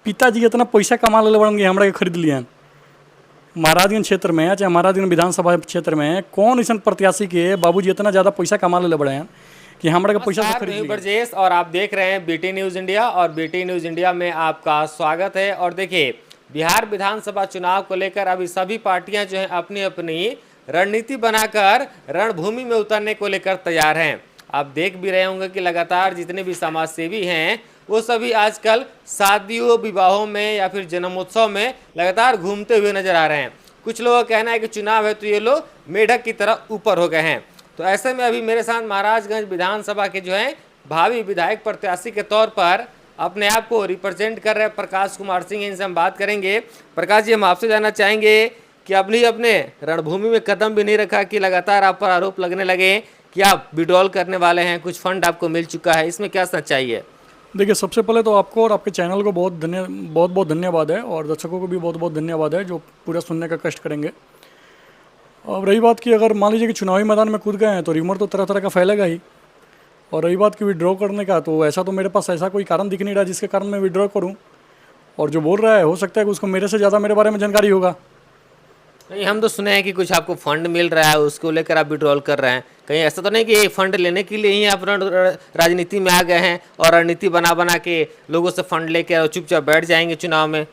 पिताजी इतना पैसा कमा ले बड़न कि हमरा के खरीद लियन। महाराजगंज क्षेत्र में चाहे महाराजगंज विधानसभा क्षेत्र में कौन ऐसा प्रत्याशी के बाबूजी इतना ज़्यादा पैसा कमा ले बड़े हैं कि हमरा के पैसा से खरीद लियन। ब्रजेश और आप देख रहे हैं बीटी न्यूज़ इंडिया और बीटी न्यूज़ इंडिया में आपका स्वागत है। और देखिए, बिहार विधानसभा चुनाव को लेकर अभी सभी पार्टियां जो हैं अपनी अपनी रणनीति बनाकर रणभूमि में उतरने को लेकर तैयार हैं। आप देख भी रहे होंगे कि लगातार जितने भी समाज सेवी हैं वो सभी आजकल शादियों विवाहों में या फिर जन्मोत्सव में लगातार घूमते हुए नजर आ रहे हैं। कुछ लोगों का कहना है कि चुनाव है तो ये लोग मेढक की तरह ऊपर हो गए हैं। तो ऐसे में अभी मेरे साथ महाराजगंज विधानसभा के जो है भावी विधायक प्रत्याशी के तौर पर अपने आप को रिप्रेजेंट कर रहे प्रकाश कुमार सिंह, इनसे हम बात करेंगे। प्रकाश जी, हम आपसे जानना चाहेंगे कि अपने रणभूमि में कदम भी नहीं रखा कि लगातार आप पर आरोप लगने लगे कि आप विड्रॉल करने वाले हैं, कुछ फंड आपको मिल चुका है, इसमें क्या सच्चाई है? देखिए, सबसे पहले तो आपको और आपके चैनल को बहुत बहुत धन्यवाद है और दर्शकों को भी बहुत बहुत धन्यवाद है जो पूरा सुनने का कष्ट करेंगे। अब रही बात कि अगर मान लीजिए कि चुनावी मैदान में कूद गए हैं तो र्यूमर तो तरह तरह का फैलेगा ही। और रही बात कि विड्रॉ करने का, तो ऐसा तो मेरे पास ऐसा कोई कारण दिख नहीं रहा जिसके कारण मैं विड्रॉ करूँ। और जो बोल रहा है हो सकता है कि उसको मेरे से ज़्यादा मेरे बारे में जानकारी होगा। नहीं, हम तो सुने हैं कि कुछ आपको फंड मिल रहा है, उसको लेकर आप विड्रॉल कर रहे हैं। कहीं ऐसा तो नहीं कि फंड लेने के लिए ही आप राजनीति में आ गए हैं और रणनीति बना बना के लोगों से फंड लेकर चुपचाप बैठ जाएंगे चुनाव में?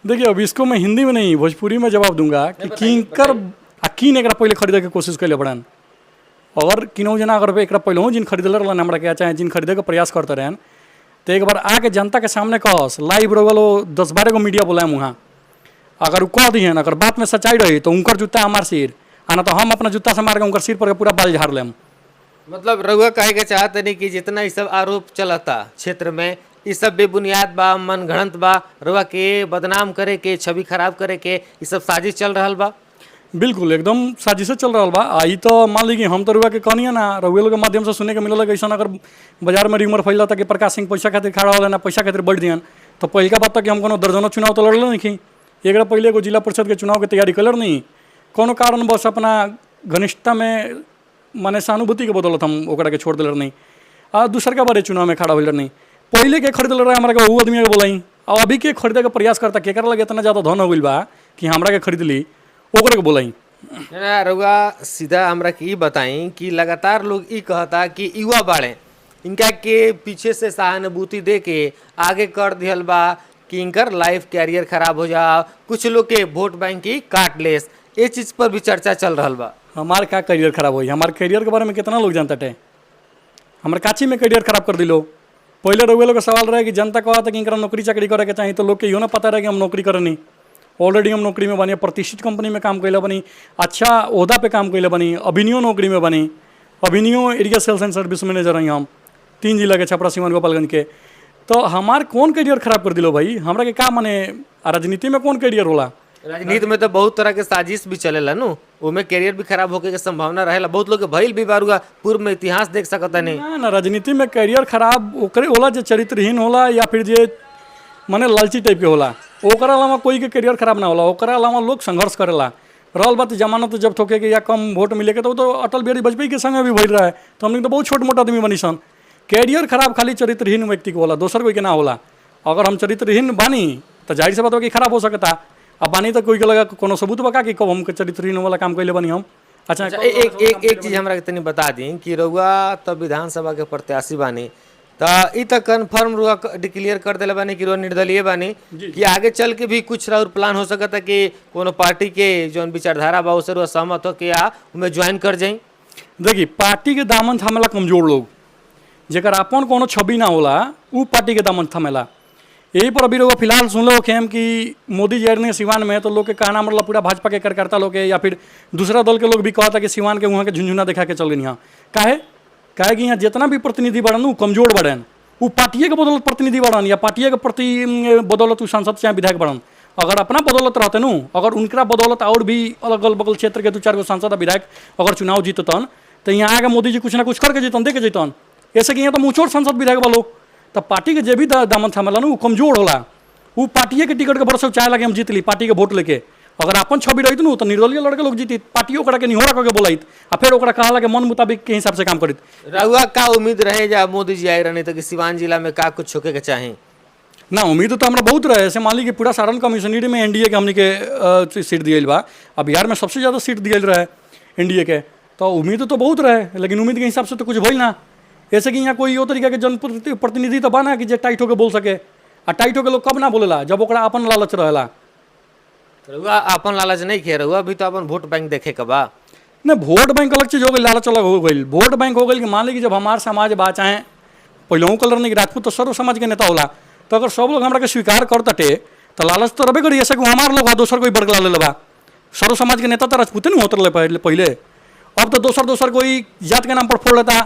देखिए, अब इसको मैं हिंदी में नहीं भोजपुरी में जवाब दूंगा कि किन एक पहले खरीदे के कोशिश कैले बड़न। अगर किनहु जना अगर एक पहले जिन खरीदल रहन हमरा के चाहे जिन खरीदे के प्रयास करते रहन तो एक बार आके जनता के सामने कहस लाइव रोगलो 10-12 गो मीडिया बोलाए वहाँ। अगर वो कह दिहन, अगर बात में सच्चाई रही तो उनकर जूता हमार सिर आना, तो हम अपना जूता से मार के उनकर सिर पर पूरा बाल झाड़ लेम। मतलब रउआ कहे के चाहते नहीं कि जितना ये सब आरोप चलता क्षेत्र में ये सब बेबुनियाद बा, मन घड़ंत बा, रउआ के बदनाम करे के, छवि खराब करे के ये सब साजिश चल रहा बा? बिल्कुल एकदम साजिशे चल रहा बा। आई तो मान लीजिए हम तो रुआ के कहनी ना, रुआ लोग के माध्यम से सुने के मिलल ऐसा अगर बाजार में र्यूमर फैला था कि प्रकाश सिंह पैसा खातिर खड़ा होला ना, पैसा खातिर बढ़ दियन, तो पहला बात कि हम कोनो दर्जनों चुनाव तो लड़ल नहीं। एक पहले एगो जिला परिषद के चुनाव की तैयारी कलर नहीं, कोनो कारण बस अपना घनिष्ठता में माने सहानुभूति के बदौलत हम ओकरा के छोड़ दिल नहीं। आ दूसर के बारे चुनाव में खड़ा होल नहीं। पहले के खरीद रहा हमारा के वो आदमी के बोलाई, और अभी के खरीदे के प्रयास करता केकर लगे इतना ज़्यादा धन हो गई बा कि हमरा के खरीद ली, ओकरे के बोलाई। रउआ सीधा हमरा के बताई कि लगातार लोग ये कहता कि युवा बाड़े इनका के पीछे से सहानुभूति दे के आगे कर दिहल बा कि इनकर लाइफ कैरियर खराब हो जा, कुछ लोग के वोट बैंक की काट लेस, ये चीज़ पर भी चर्चा चल रहा बा। हमार का करियर खराब हुई? हमारे करियर के बारे में कितना लोग जानता है? हमारे काची में करियर खराब कर दिलो। पहले रउआ लोग का सवाल रहा कि जनता कहा था कि इनका नौकरी चाकरी करे के चाहिए, तो लोग के यो ना पता रहे कि हम नौकरी करनी। ऑलरेडी हम नौकरी में बनी, प्रतिष्ठित कंपनी में काम कैले बनी, अच्छा ओहदा पे काम कैले बनी, अभिनियो नौकरी में बनी, अभिनियो area sales and service manager रही हम 3 जिला के, छपरा, सीवान, गोपालगंज के। तो हमार कौन करियर खराब कर दिलो भाई? हमरा के का माने राजनीति में कौन करियर होला? राजनीति में तो बहुत तरह के साजिश भी चलेला नु, उनमें करियर भी खराब होके के संभावना रहेला। बहुत लोग के भइल भी बारुआ पूर्व में इतिहास देख सकता नहीं ना। राजनीति में करियर खराब ओकरे होला जो चरित्रहीन होला या फिर जे माने लालची टाइप के होला। ओकरा अलावा कोई के करियर खराब ना होला। ओकरा अलावा लोग संघर्ष करेला। रहल बात जमानत तो जब थोके के या कम वोट मिले के तो अटल बिहारी वाजपेयी के संग भी भइल रहा है। तो हमने तो बहुत छोट मोट आदमी बनी सन। कैरियर खराब खाली चरित्रहीन व्यक्ति को होला, दोसर कोई के ना होला। अगर हम चरित्रहीन बानी तो जाहिर से बात हो कि खराब हो सकता। अब बानी तो कोई के लगा कोनो सबूत बका कि कब हम चरित्रहीन वाला काम कैले बनी हम। अच्छा एक चीज़ हमरा तनी बता दी कि रउआ तब विधानसभा के प्रत्याशी बानी तो ई तक कन्फर्म रुआ डिक्लेयर कर दिले बानी कि रुआ निर्दलीय बानी कि आगे चल के भी कुछ और प्लान हो सकता कि कोनो पार्टी के जो विचारधारा बा उससे रुआ सहमत हो कि या उनमें ज्वाइन कर जाई? देखिए, पार्टी के दामन थामेला कमजोर लोग, जेकर अपन कोनो छवि ना होला उ पार्टी के दामन थामेला। यही पर अभी लोग फिलहाल सुन लो खेम कि मोदी जी ने सिवान में, तो लोग के कहना मतलब पूरा भाजपा के कार्यकर्ता लोग के या फिर दूसरा दल के लोग भी कहता कि सिवान के वहाँ के झुंझुना दिखा के चल गई। यहाँ काहे कि यहाँ जितना भी प्रतिनिधि बढ़न उ कमजोर बढ़न, वो पार्टिए के बदौलत प्रतिनिधि बढ़न या पार्टिए के प्रति बदौलत उ सांसद चाहे विधायक बढ़न। अगर अपना बदौलत रहते नु, अगर उनका बदौलत और भी अगल बगल क्षेत्र के 2-4 गो सांसद विधायक अगर चुनाव जीततन तो यहाँ आगे मोदी जी कुछ ना कुछ करके जीतन, दे के जीतन। ऐसे कि यहाँ तो मुँचोर सांसद विधायक वालों, तो पार्टी के जे भी दामन थामेला ना वो कमजोर होला। वो पार्टिए के टिकट के भरोसे चाहे लगे हम जीत ली पार्टी के वोट लेके। अगर अपन छवि रही तो निर्दलीय लड़के लोग जीती, पार्टी ओकरा के निहोरा करके बोलाइत आ फिर ओकरा कहला के मन मुताबिक के हिसाब से काम करित। रउआ का उम्मीद रहे जा मोदी जी आए रहने तो कि सिवान जिला में का कुछ होके के चाहे? ना उम्मीद तो हमरा बहुत रहे, ऐसे मान ली कि पूरा सारण कमिश्नरी में एनडीए के हमने के सीट दियल बा। अब बिहार में सबसे ज़्यादा सीट दियल रहे एनडीए के, तो उम्मीद तो बहुत रहे, लेकिन उम्मीद के हिसाब से तो कुछ भइल ना। ऐसे कि यहाँ कोई वो तरीका के जनप्रतिनिधि तो बना कि जे टाइट होकर बोल सके, आ टाइट होकर लोग कब ना बोलेला, जब ओकरा अपन लालच रहेला। रहुआ अपन लालच नहीं खे, रहुआ भी तो अपन वोट बैंक देखे का बा। नहीं, वोट बैंक अलग चीज़ हो गई, लालच अलग हो गई। वोट बैंक हो गई कि मान ली कि जब हमार समाज बा, चाहे पहले कलर नहीं राजपूत तो सर्व समाज के नेता होला, तो अगर सब लोग हमरा के स्वीकार कर तटे तो लालच तो रबे करी। ऐसे कि हमार लोग दोसर कोई बरगला ले बा, सर्व समाज के नेता तो राजपूते नहीं होते पहले। अब तो दोसर कोई जात के नाम पर फोड़ लेता,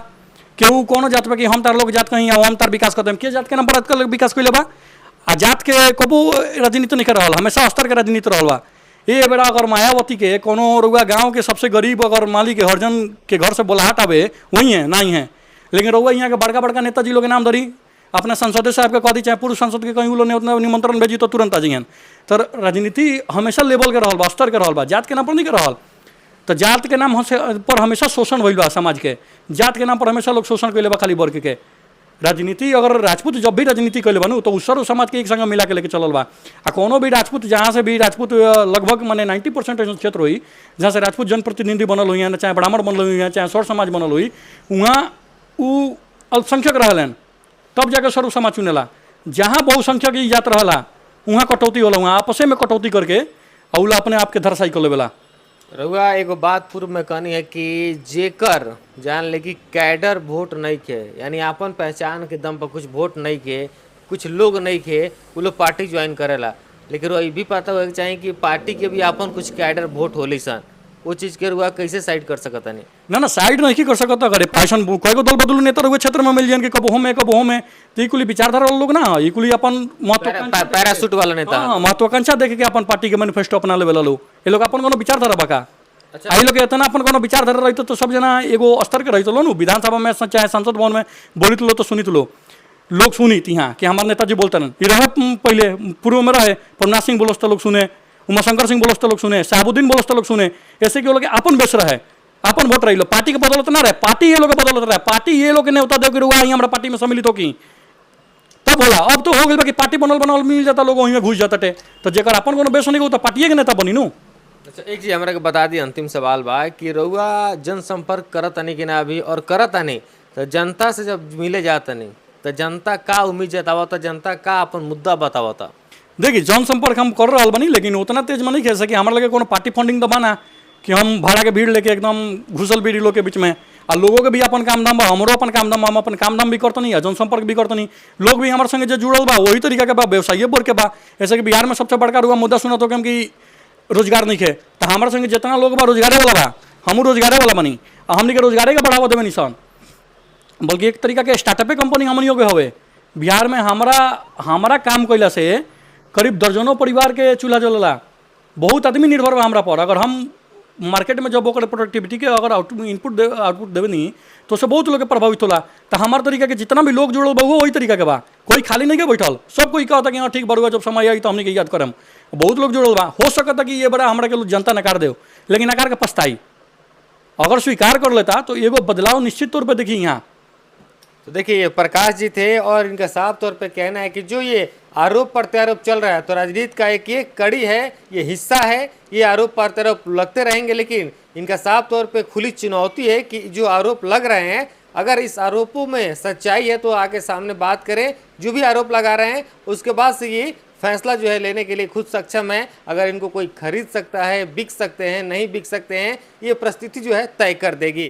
केहू कोनो जात पे कि हम तार लोग जात कहीं हम तार विकास करते हैं। के जात के नाम पर आजकल विकास कैले बा, आ जात के कबू राजनीति नहीं कर रहा, हमेशा स्तर के राजनीति रहा बा। ये बेड़ा अगर मायावती के कोनो रुआ गाँव के सबसे गरीब अगर माली के हरजन के घर से बोलाहट आवे वही है नहीं है, लेकिन रुआ यहाँ के बड़का बड़का नेताजी लोग के नाम धरी, अपने संसदीय साहब के कह दी, चाहे पूर्व संसद के कहीं लोग निमंत्रण भेजी तो तुरंत आ जाइए। तो राजनीति हमेशा लेवल के रहल बा, स्तर के रहल बा, जात के नाम पर नहीं के रहल। तो जात के नाम पर हमेशा शोषण भइल बा समाज के, जात के नाम पर हमेशा लोग शोषण कैले बा खाली वर्ग के। राजनीति अगर राजपूत जब भी राजनीति कैले बनू तो सर्व समाज के एक संग मिला के लेके चलल बा। आ कोनो भी राजपूत जहाँ से भी राजपूत लगभग माने 90% ऐसा क्षेत्र हुई जहाँ से राजपूत जनप्रतिनिधि बनल हुई, चाहे ब्राह्मण बनल हुई, चाहे सौर समाज बनल हुई, वहाँ उ अल्पसंख्यक रहलन, तब जाकर सर्व समाज चुनेला। जहाँ बहुसंख्यक ई जात रहला वहाँ कटौती होला, वहाँ आपसे में कटौती करके अउला अपने आप के धरसाई कर लेवेला। रहुआ एगो बात पूर्व में कहनी है कि जेकर जान ले कि कैडर वोट नहीं खे, यानी अपन पहचान के दम पर कुछ वोट नहीं खे, कुछ लोग नहीं खे, वो लोग पार्टी ज्वाइन करेला। लेकिन वो ये भी पता होगा चाहिए कि पार्टी के भी अपन कुछ कैडर वोट होली सन, वो चीज़ के रुआ कैसे साइड कर सकता नहीं? ना साइड नहीं कर सकता, अगर पैसन कई गो दल बदलू नेता रहुए क्षेत्र में मिल जाए कि कब हो में तो इकुली विचारधारा वाला लोग ना, इकुली अपन पैरासूट वाला नेता, हाँ महत्वाकांक्षा देखे के अपन पार्टी के मैनिफेस्टो अपना लेवल लोग, ये लोग अपन कोनो विचारधारा बका। अच्छा, आई लोग इतना अपन कोनो विचारधारा रही तो सब जना एगो स्तर के रही लो नु, विधानसभा में चाहे संसद भवन में बोलित लो तो सुनित लो, लोग सुनी यहाँ कि हमारे नेताजी बोलते हैं। ये रहे पहले पूर्व में रहे पवनाथ सिंह बोलस तो लोग सुने, उमाशंकर सिंह बोलस तो लोग सुने, साहबुद्दीन बोलस तो लोग सुने। ऐसे कि लोग अपन बेस रहे, अपन वोट रही लो, पार्टी के बदौलत ना रहे, पार्टी ये लोग के बदौलत रहे, पार्टी ये लोग ने उतर दे कि रुआ हमारा पार्टी में सम्मिलित हो की तब होला। अब तो हो गई कि पार्टी बनल मिल जाता, लोग वहीं में घुस जाते थे, तो जेकर अपन कोनो बेस नहीं हो तो पार्टी के नेता बनी नू। अच्छा, एक चीज हमरा के बता दी, अंतिम सवाल बा कि रउआ जनसंपर्क करत नहीं कि ना अभी, और करत नहीं तो जनता से जब मिले जाता नहीं तो जनता का उम्मीद जतावता, जनता का अपन मुद्दा बतावता? देखिए जनसंपर्क हम कर रहा बनी, लेकिन उतना तेज में नहीं कह सके। हमारे लगे कोनो पार्टी फंडिंग तो बना कि हम भाड़ा के भीड़ लेके एकदम घुसल बीड़ी लोग के बीच में, आ लोगों के भी अपन काम दाम बा, हमरो अपन काम दाम बा, हम अपन काम दाम भी करते नहीं, जनसंपर्क भी करते नहीं। लोग भी हमारे संगे जो जुड़ल बा वही तरीका के बा, व्यवसाय बोल के बा। ऐसे कि बिहार में सबसे बड़का रुआ मुद्दा सुनत हो कि रोजगार नहीं खे, तो हमारे संगे जितना लोग बा रोजगारे वाला बा, हमू रोजगारे वाला बनी, और हमने के रोजगारे का बढ़ावा देवे निशान, बल्कि एक तरीका के स्टार्टअपे कंपनी हमनियों के हवे। बिहार में हमारा काम कैला से करीब दर्जनों परिवार के चूल्हा जलेला, बहुत आदमी निर्भर बा हमरा पर। अगर हम मार्केट में जब ओकर प्रोडक्टिविटी के अगर आउटपुट देवे नहीं तो उससे बहुत लोग के प्रभावित होला। तो हमारे तरीका के जितना भी लोग जुड़ल बा वही तरीका के बा, कोई खाली नहीं के बैठल, सब कोई कहता कि हाँ ठीक बरुआ जब समय आई तो हमने के याद करम। बहुत लोग जुड़ल बा, हो सकता कि ये बड़ा हमारा के जनता नकार दे, लेकिन नकार के पछताई। अगर स्वीकार कर लेता तो एगो बदलाव निश्चित तौर पर देखी यहाँ। तो देखिए ये प्रकाश जी थे और इनका साफ तौर पे कहना है कि जो ये आरोप प्रत्यारोप चल रहा है तो राजनीति का एक ये कड़ी है, ये हिस्सा है, ये आरोप प्रत्यारोप लगते रहेंगे। लेकिन इनका साफ तौर पे खुली चुनौती है कि जो आरोप लग रहे हैं अगर इस आरोपों में सच्चाई है तो आके सामने बात करें, जो भी आरोप लगा रहे हैं उसके बाद से ये फैसला जो है लेने के लिए खुद सक्षम है। अगर इनको कोई खरीद सकता है, बिक सकते हैं, नहीं बिक सकते हैं, ये परिस्थिति जो है तय कर देगी।